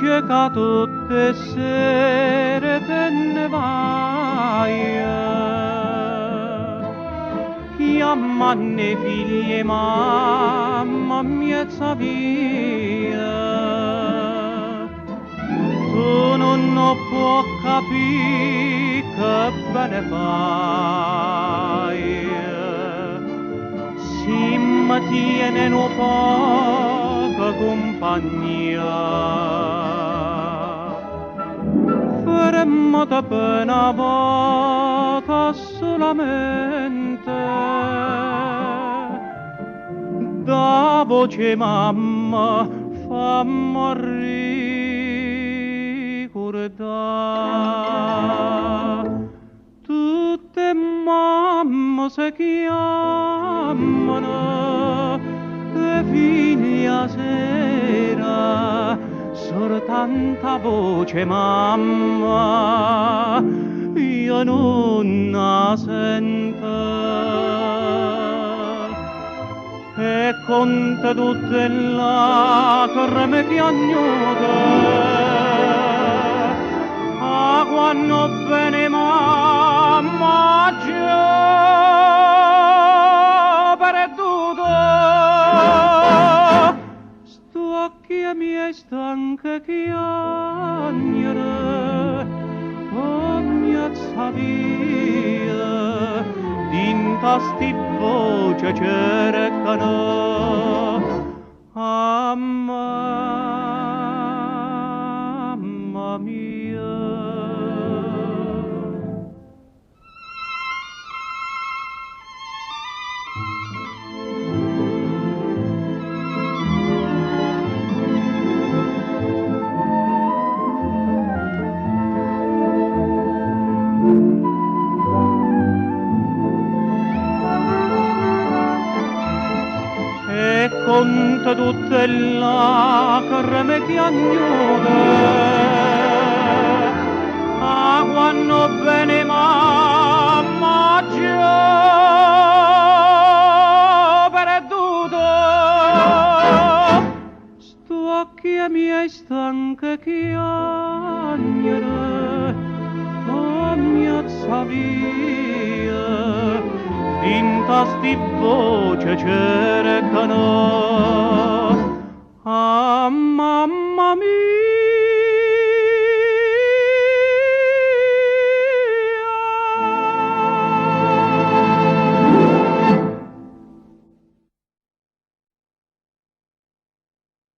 che tutte sere te ne vai, chiamane figlie mamma miezza via, tu non può capire che bene fai, si mi tiene un po' compagnia. Faremmo da una volta solamente, da voce mamma fammi ricordare. Tutte mamme si chiamano e figlia sera, solo tanta voce mamma io non la sento, e conta tutte lacrime piagnute a quando bene mamma già perduto. Sto occhi miei stanche chiagnere, oh mia via, dinta sti voce cercano a mamma mia. E conta tutte lacrime piagnute a quando bene mamma già perduto. Sto occhi miei stanche chiagnere, oh mia via, dinta sti voce cercano a mamma mia.